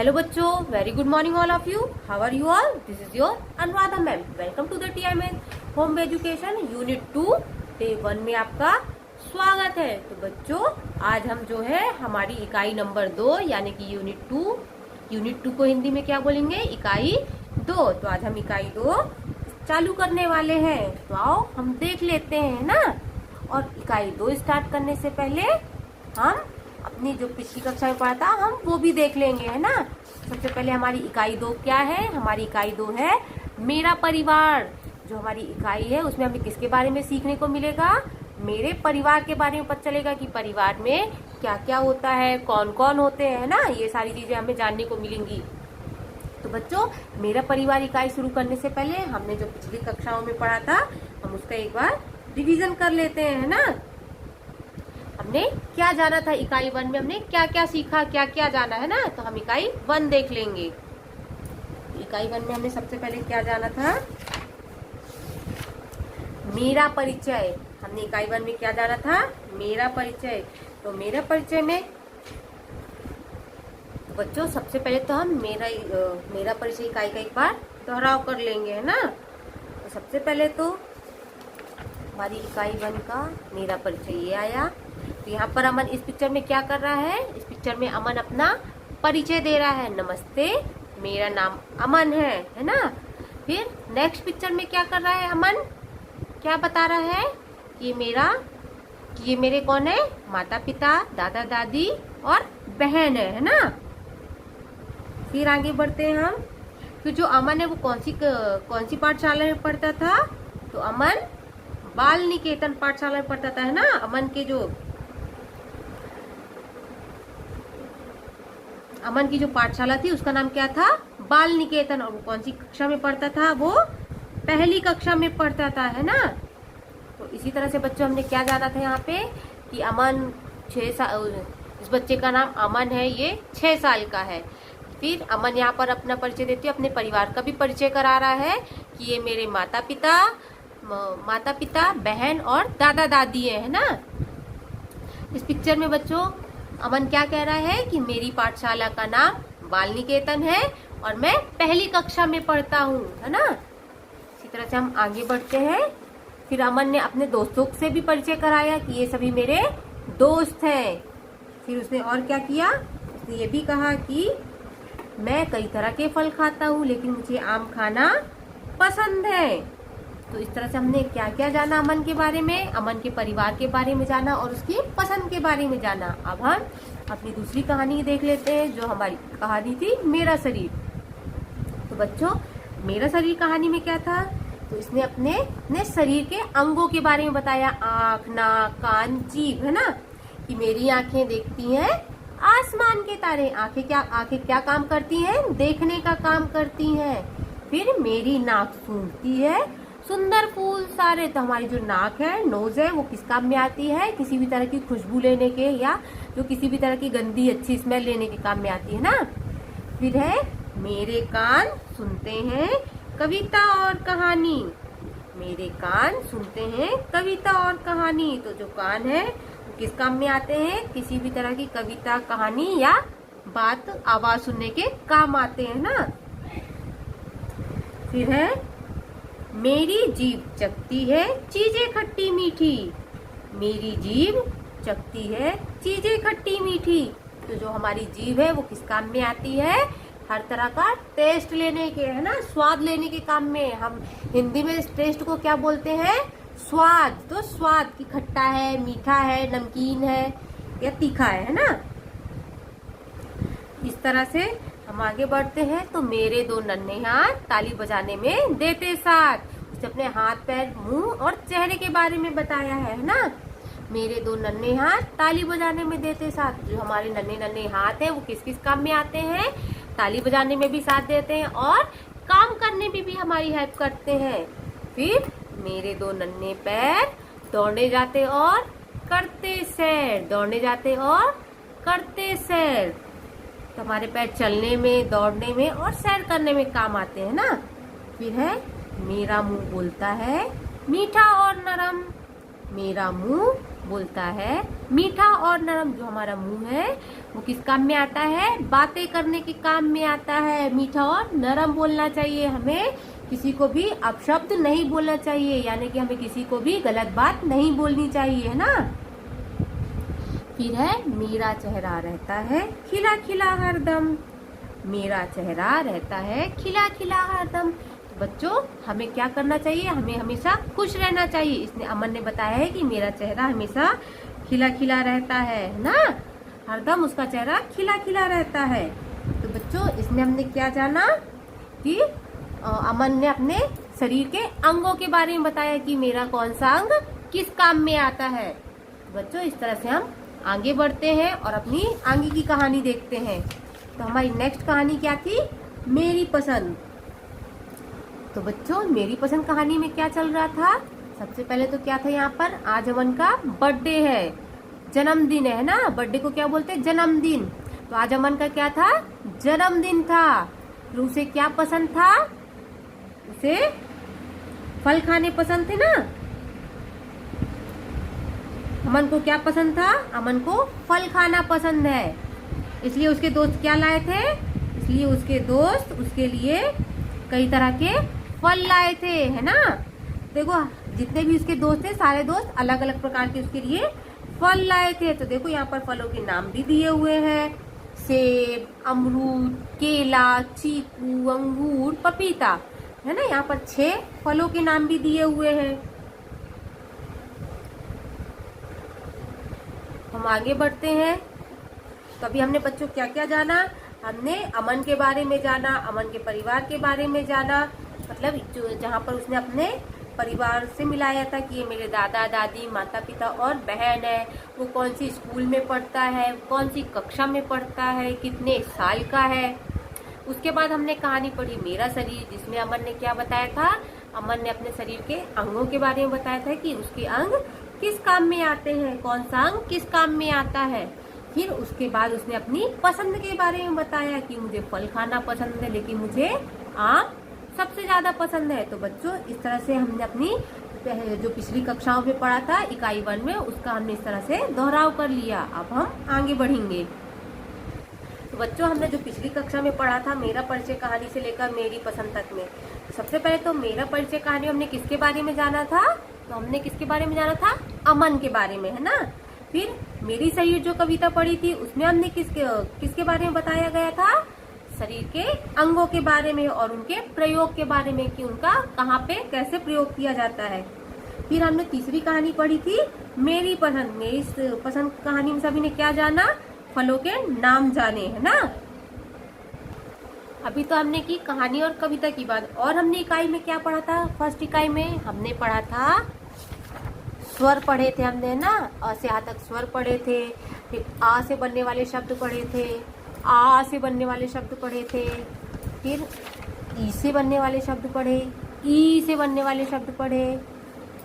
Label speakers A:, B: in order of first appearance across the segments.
A: Hello बच्चों, very good morning all of you. How are you all? This is your Anuradha ma'am. Welcome to the TIMS home education unit 2 day 1 में आपका स्वागत है। तो बच्चों, आज हम जो है हमारी इकाई नंबर 2 यानी कि यूनिट 2 को हिंदी में क्या बोलेंगे? इकाई 2। तो आज हम इकाई 2 चालू करने वाले हैं। तो आओ हम देख लेते हैं ना। और इकाई 2 स्टार्ट करने से पहले हम अपनी जो पिछली कक्षा में पढ़ा था हम वो भी देख लेंगे, है ना। सबसे पहले हमारी इकाई 2 क्या है? हमारी इकाई 2 है मेरा परिवार। जो हमारी इकाई है उसमें हमें किसके बारे में सीखने को मिलेगा? मेरे परिवार के बारे में पता चलेगा कि परिवार में क्या क्या होता है, कौन कौन होते हैं ना। ये सारी चीजें हमें जानने को मिलेंगी। तो बच्चों, मेरा परिवार इकाई शुरू करने से पहले हमने जो पिछली कक्षाओं में पढ़ा था हम उसका एक बार रिवीजन कर लेते हैं, है ना। हमने क्या जाना था इकाई 1 में? हमने क्या क्या सीखा, क्या क्या जाना, है ना। तो हम इकाई 1 देख लेंगे। इकाई 1 में हमने सबसे पहले क्या जाना था? मेरा परिचय। हमने इकाई 1 में क्या जाना था? मेरा परिचय। तो मेरा परिचय में तो बच्चों सबसे पहले तो हम मेरा परिचय इकाई का एक बार दोहराव कर लेंगे, है ना। तो सबसे पहले तो हमारी इकाई 1 का मेरा परिचय ये आया। तो यहाँ पर अमन इस पिक्चर में क्या कर रहा है? इस पिक्चर में अमन अपना परिचय दे रहा है। नमस्ते, मेरा नाम अमन है ना। फिर नेक्स्ट पिक्चर में क्या कर रहा है अमन? क्या बता रहा है कि ये मेरे कौन है? माता पिता, दादा दादी और बहन है ना। फिर आगे बढ़ते हैं हम। फिर जो अमन है वो कौन सी पाठशाला में पढ़ता था? तो अमन बाल निकेतन पाठशाला में पढ़ता था, है ना। अमन की जो पाठशाला थी उसका नाम क्या था? बाल निकेतन। और वो कौन सी कक्षा में पढ़ता था? वो पहली कक्षा में पढ़ता था, है ना। तो इसी तरह से बच्चों हमने क्या जाना था यहाँ पे कि अमन 6 साल, इस बच्चे का नाम अमन है, ये 6 साल का है। फिर अमन यहाँ पर अपना परिचय देती है, अपने परिवार का भी परिचय करा रहा है कि ये मेरे माता पिता, बहन और दादा दादी है ना। इस पिक्चर में बच्चों अमन क्या कह रहा है कि मेरी पाठशाला का नाम बाल निकेतन है और मैं पहली कक्षा में पढ़ता हूँ, है ना। इसी तरह से हम आगे बढ़ते हैं। फिर अमन ने अपने दोस्तों से भी परिचय कराया कि ये सभी मेरे दोस्त हैं। फिर उसने और क्या किया? उसने ये भी कहा कि मैं कई तरह के फल खाता हूँ लेकिन मुझे आम खाना पसंद है। तो इस तरह से हमने क्या क्या जाना अमन के बारे में? अमन के परिवार के बारे में जाना और उसकी पसंद के बारे में जाना। अब हम अपनी दूसरी कहानी देख लेते हैं जो हमारी कहानी थी मेरा शरीर। तो बच्चों, मेरा शरीर कहानी में क्या था? तो इसने अपने शरीर के अंगों के बारे में बताया। आँख, नाक, कान, जीभ, है ना। कि मेरी आंखें देखती हैं आसमान के तारे। आंखें क्या काम करती हैं? देखने का काम करती हैं। फिर मेरी नाक सूंघती है सुंदर फूल सारे। तो हमारी जो नाक है, नोज है, वो किस काम में आती है? किसी भी तरह की खुशबू लेने के या जो किसी भी तरह की गंदी अच्छी स्मेल लेने के काम में आती है ना। फिर है मेरे कान सुनते हैं कविता और कहानी। मेरे कान सुनते हैं कविता और कहानी। तो जो कान है वो किस काम में आते हैं? किसी भी तरह की कविता, कहानी या बात, आवाज सुनने के काम आते हैं ना। फिर है मेरी जीभ चखती है चीजें खट्टी मीठी। मेरी जीभ चखती है चीजें खट्टी मीठी। तो जो हमारी जीभ है वो किस काम में आती है? हर तरह का टेस्ट लेने के, है ना, स्वाद लेने के काम में। हम हिंदी में इस टेस्ट को क्या बोलते हैं? स्वाद। तो स्वाद की खट्टा है, मीठा है, नमकीन है या तीखा है ना। इस तरह से हम आगे बढ़ते हैं। तो मेरे 2 नन्हे हाथ ताली बजाने में देते साथ। उसने अपने हाथ, पैर, मुंह और चेहरे के बारे में बताया है ना। मेरे 2 नन्हे हाथ ताली बजाने में देते साथ। जो हमारे नन्हे हाथ हैं वो किस किस काम में आते हैं? ताली बजाने में भी साथ देते हैं और काम करने में भी हमारी हेल्प करते हैं। फिर मेरे 2 नन्हे पैर दौड़ने जाते और करते सैर। दौड़ने जाते और करते सैर। तो हमारे पैर चलने में, दौड़ने में और सैर करने में काम आते हैं ना। फिर है मेरा मुंह बोलता है मीठा और नरम। मेरा मुंह बोलता है मीठा और नरम। जो हमारा मुंह है वो किस काम में आता है? बातें करने के काम में आता है। मीठा और नरम बोलना चाहिए हमें, किसी को भी अपशब्द नहीं बोलना चाहिए, यानी कि हमें किसी को भी गलत बात नहीं बोलनी चाहिए, है ना। फिर है मेरा चेहरा रहता है खिला खिला हरदम। मेरा चेहरा रहता है खिला खिला हरदम। तो बच्चों हमें क्या करना चाहिए? हमें हमेशा खुश रहना चाहिए। इसने अमन ने बताया है कि मेरा चेहरा हमेशा खिला खिला रहता है ना, हरदम उसका चेहरा खिला खिला रहता है। तो बच्चों इसमें हमने क्या जाना कि अमन ने अपने शरीर के अंगों के बारे में बताया कि मेरा कौन सा अंग किस काम में आता है। तो बच्चों इस तरह से हम आगे बढ़ते हैं और अपनी आगे की कहानी देखते हैं। तो हमारी नेक्स्ट कहानी क्या थी? मेरी पसंद। तो बच्चों मेरी पसंद कहानी में क्या चल रहा था? सबसे पहले तो क्या था यहाँ पर? आज अमन का बर्थडे है, जन्मदिन है ना। बर्थडे को क्या बोलते हैं? जन्मदिन। तो आज अमन का क्या था? जन्मदिन था। तो उसे क्या पसंद था? उसे फल खाने पसंद थे ना। अमन को क्या पसंद था? अमन को फल खाना पसंद है। इसलिए उसके दोस्त क्या लाए थे? इसलिए उसके दोस्त उसके लिए कई तरह के फल लाए थे, है ना। देखो जितने भी उसके दोस्त थे सारे दोस्त अलग अलग प्रकार के उसके लिए फल लाए थे। तो देखो यहाँ पर फलों के नाम भी दिए हुए हैं, सेब, अमरूद, केला, चीकू, अंगूर, पपीता, है ना। यहाँ पर 6 फलों के नाम भी दिए हुए हैं। हम आगे बढ़ते हैं। तो अभी हमने बच्चों क्या क्या जाना? हमने अमन के बारे में जाना, अमन के परिवार के बारे में जाना, मतलब जो जहाँ पर उसने अपने परिवार से मिलाया था कि ये मेरे दादा दादी माता पिता और बहन है, वो कौन सी स्कूल में पढ़ता है, कौन सी कक्षा में पढ़ता है, कितने साल का है। उसके बाद हमने कहानी पढ़ी मेरा शरीर, जिसमें अमन ने क्या बताया था? अमन ने अपने शरीर के अंगों के बारे में बताया था कि उसके अंग किस काम में आते हैं, कौन सा अंग किस काम में आता है। फिर उसके बाद उसने अपनी पसंद के बारे में बताया कि मुझे फल खाना पसंद है, लेकिन मुझे आम सबसे ज्यादा पसंद है। तो बच्चों इस तरह से हमने अपनी जो पिछली कक्षाओं में पढ़ा था इकाई 1 में, उसका हमने इस तरह से दोहराव कर लिया। अब हम आगे बढ़ेंगे। तो बच्चों हमने जो पिछली कक्षा में पढ़ा था मेरा परिचय कहानी से लेकर मेरी पसंद तक में, सबसे पहले तो मेरा परिचय कहानी हमने किसके बारे में जाना था? तो हमने किसके बारे में जाना था? अमन के बारे में, है ना। फिर मेरी शरीर जो कविता पढ़ी थी उसमें हमने किसके बारे में बताया गया था? शरीर के अंगों के बारे में और उनके प्रयोग के बारे में कि उनका कहाँ पे कैसे प्रयोग किया जाता है। फिर हमने तीसरी कहानी पढ़ी थी मेरी पसंद। मेरी पसंद कहानी में सभी ने क्या जाना? फलों के नाम जाने, है ना। अभी तो हमने की कहानी और कविता की बात, और हमने इकाई में क्या पढ़ा था? फर्स्ट इकाई में हमने पढ़ा था स्वर पढ़े थे हमने ना, अ से आ तक स्वर पढ़े थे। फिर आ से बनने वाले शब्द पढ़े थे, आ से बनने वाले शब्द पढ़े थे। फिर ई से बनने वाले शब्द पढ़े, ई से बनने वाले शब्द पढ़े,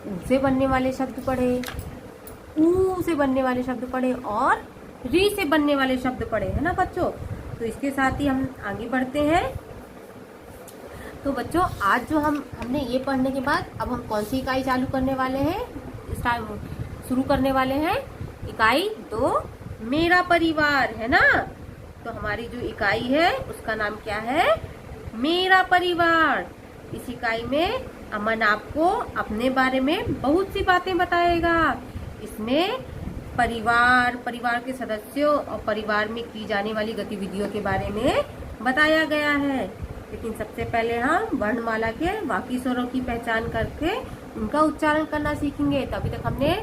A: ऊ से बनने वाले शब्द पढ़े, ऊ से बनने वाले शब्द पढ़े और री से बनने वाले शब्द पढ़े, है ना बच्चों। तो इसके साथ ही हम आगे बढ़ते हैं। तो बच्चों आज जो हमने ये पढ़ने के बाद अब हम कौन सी इकाई चालू करने वाले हैं, शुरू करने वाले हैं? इकाई 2 मेरा परिवार, है ना। तो हमारी जो इकाई है उसका नाम क्या है? मेरा परिवार। इस इकाई में अमन आपको अपने बारे में बहुत सी बातें बताएगा। इसमें परिवार के सदस्यों और परिवार में की जाने वाली गतिविधियों के बारे में बताया गया है। लेकिन सबसे पहले हम वर्णमाला के बाकी स्वरों की पहचान करके उनका उच्चारण करना सीखेंगे। तो अभी तक हमने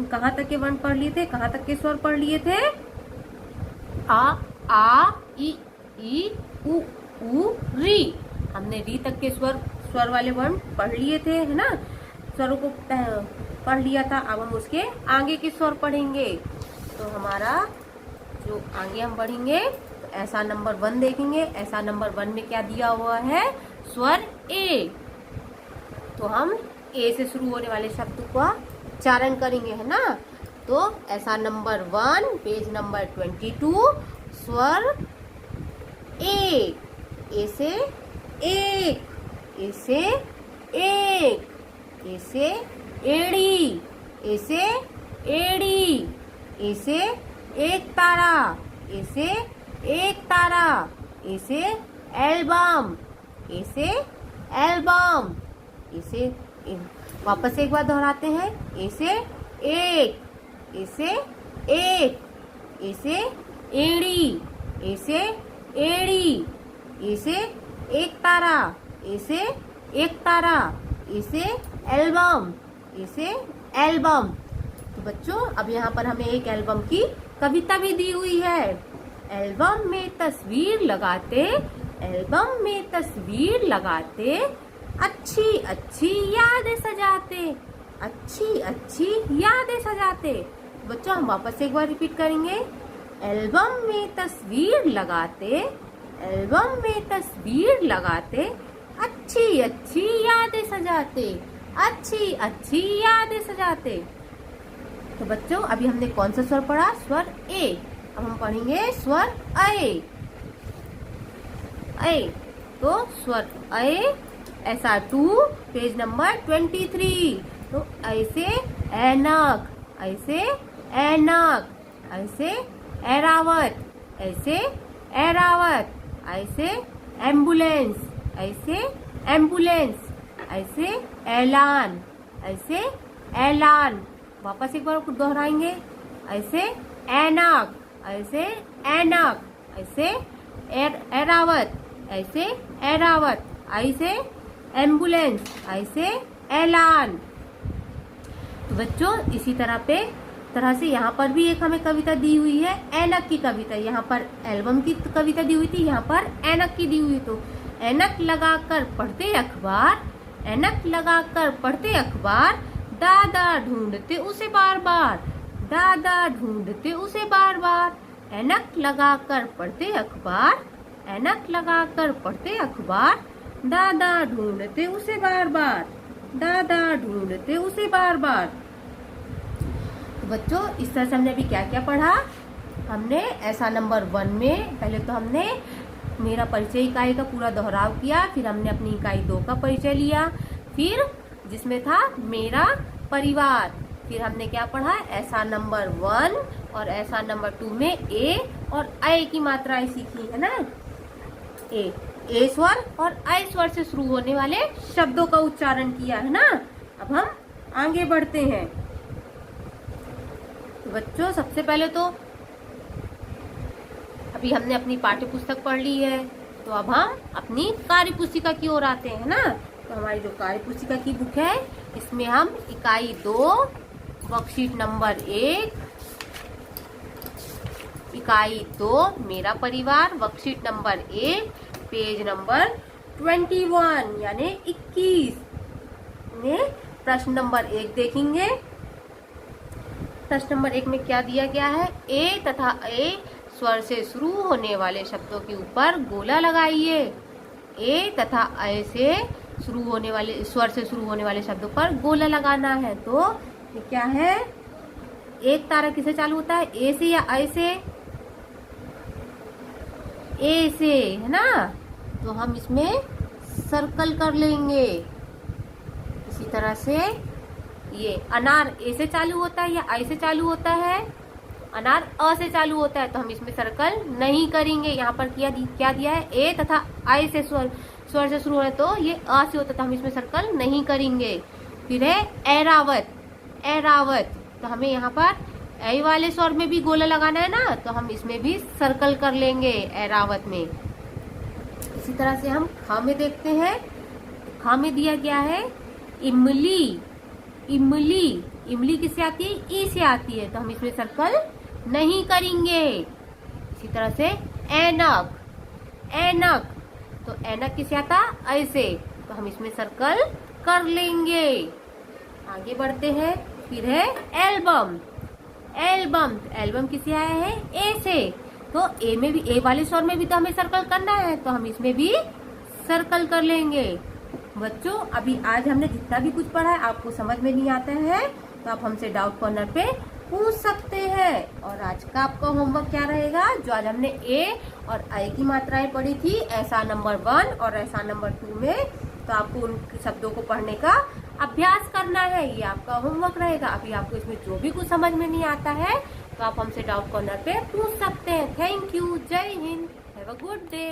A: कहाँ तक के वर्ण पढ़ लिए थे, कहाँ तक के स्वर पढ़ लिए थे? आ ई उ री। हमने री तक के स्वर वाले वर्ण पढ़ लिए थे, है ना। स्वरों को पढ़ लिया था। अब हम उसके आगे के स्वर पढ़ेंगे। तो हमारा जो आगे हम बढ़ेंगे तो ऐसा नंबर 1 देखेंगे। ऐसा नंबर 1 में क्या दिया हुआ है? स्वर ए। तो हम ए से शुरू होने वाले शब्द का उच्चारण करेंगे, है ना। तो ऐसा नंबर 1 पेज नंबर 22 स्वर ए। ए से एक, ए से एक, ए से एड़ी, ए से एड़ी, ए से एक तारा, ए से एक तारा, ए से एल्बम, ए से एल्बम, ए से वापस एक बार दोहराते हैं, ए से एक, ए से एक, ए से एड़ी, ए से एड़ी, ए से एक तारा, ए से एक तारा, ए से एल्बम, ए से एल्बम। तो बच्चों अब यहाँ पर हमें एक एल्बम की कविता भी दी हुई है। एल्बम में तस्वीर लगाते, एल्बम में तस्वीर लगाते, अच्छी अच्छी यादें सजाते, अच्छी अच्छी यादें सजाते। बच्चों हम वापस एक बार रिपीट करेंगे। एल्बम में तस्वीर लगाते, एल्बम में तस्वीर लगाते, अच्छी अच्छी यादें सजाते, अच्छी अच्छी यादें सजाते। तो बच्चों अभी हमने कौन सा स्वर पढ़ा? स्वर ए। अब हम पढ़ेंगे स्वर अ। तो स्वर अ SR2 पेज नंबर 23। तो ऐसे ऐनक, ऐसे ऐनक, ऐसे ऐरावत, ऐसे ऐरावत, ऐसे एम्बुलेंस, ऐसे एम्बुलेंस, ऐसे ऐलान, ऐसे ऐलान। वापस एक बार दोहराएंगे। ऐसे ऐनक, ऐसे ऐनक, ऐसे ऐरावत, ऐसे ऐरावत, ऐसे एम्बुलेंस, ऐसे ऐलान। तो बच्चों इसी तरह से यहाँ पर भी एक हमें कविता दी हुई है, ऐनक की कविता। यहाँ पर एल्बम की कविता दी हुई थी, यहाँ पर ऐनक की दी हुई। तो ऐनक लगाकर पढ़ते अखबार, ऐनक लगाकर पढ़ते अखबार, दादा ढूंढते उसे बार बार, दादा ढूंढते उसे बार बार। ऐनक लगाकर पढ़ते अखबार, ऐनक लगाकर पढ़ते अखबार, दादा ढूंढते उसे बार बार, दादा ढूंढते उसे बार बार। तो बच्चों इस तरह से हमने अभी क्या क्या पढ़ा? हमने ऐसा नंबर 1 में पहले तो हमने मेरा परिचय इकाई का पूरा दोहराव किया, फिर हमने अपनी इकाई 2 का परिचय लिया, फिर जिसमें था मेरा परिवार। फिर हमने क्या पढ़ा? ऐसा नंबर 1 और ऐसा नंबर 2 में ए और ऐ की मात्राएं सीखी है ना। ए स्वर और ऐ स्वर से शुरू होने वाले शब्दों का उच्चारण किया है ना। अब हम आगे बढ़ते हैं। तो बच्चों सबसे पहले तो अभी हमने अपनी पाठ्य पुस्तक पढ़ ली है, तो अब हम अपनी कार्य पुस्तिका की ओर आते हैं ना। तो हमारी जो कार्य पुस्तिका की बुक है, इसमें हम इकाई 2 वर्कशीट नंबर 1, इकाई 2 मेरा परिवार वर्कशीट नंबर 1 पेज नंबर 21 यानी 21 में प्रश्न नंबर 1 देखेंगे। प्रश्न नंबर 1 में क्या दिया गया है? ए तथा ए स्वर से शुरू होने वाले शब्दों के ऊपर गोला लगाइए। ए तथा ऐ से शुरू होने वाले स्वर से शुरू होने वाले शब्दों पर गोला लगाना है। तो ये क्या है? एक तारा किसे चालू होता है? ए से या ऐ से? ए से, है ना। तो हम इसमें सर्कल कर लेंगे। इसी तरह से ये अनार ए से चालू होता है या ऐ से चालू होता है? अनार अ से चालू होता है, तो हम इसमें सर्कल नहीं करेंगे। यहाँ पर क्या दिया है? ए तथा ऐ से स्वर से शुरू है, तो ये अ से होता है, तो हम इसमें सर्कल नहीं करेंगे। फिर है ऐरावत, ऐरावत, तो हमें यहाँ पर ऐ वाले स्वर में भी गोला लगाना है ना, तो हम इसमें भी सर्कल कर लेंगे ऐरावत में। इसी तरह से हम खा में देखते हैं। खा में दिया गया है इमली, इमली, इमली किससे आती है? ई से आती है, तो हम इसमें सर्कल नहीं करेंगे। इसी तरह से ऐनक, ऐनक, तो ऐनक किससे आता? ऐ से, तो हम इसमें सर्कल कर लेंगे। आगे बढ़ते हैं। फिर है एल्बम, एल्बम, एल्बम किससे आया है? ए से, तो ए में भी, ए वाले स्वर में भी तो हमें सर्कल करना है, तो हम इसमें भी सर्कल कर लेंगे। बच्चों अभी आज हमने जितना भी कुछ पढ़ा है आपको समझ में नहीं आता है, तो आप हमसे डाउट कॉर्नर पे पूछ सकते हैं। और आज का आपका होमवर्क क्या रहेगा? जो आज हमने ए और ऐ की मात्राएं पढ़ी थी ऐसा नंबर 1 और ऐसा नंबर 2 में, तो आपको उन शब्दों को पढ़ने का अभ्यास करना है, ये आपका होमवर्क रहेगा। अभी आपको इसमें जो भी कुछ समझ में नहीं आता है तो आप हमसे डाउट कॉर्नर पे पूछ सकते हैं। थैंक यू, जय Hind, have a good day.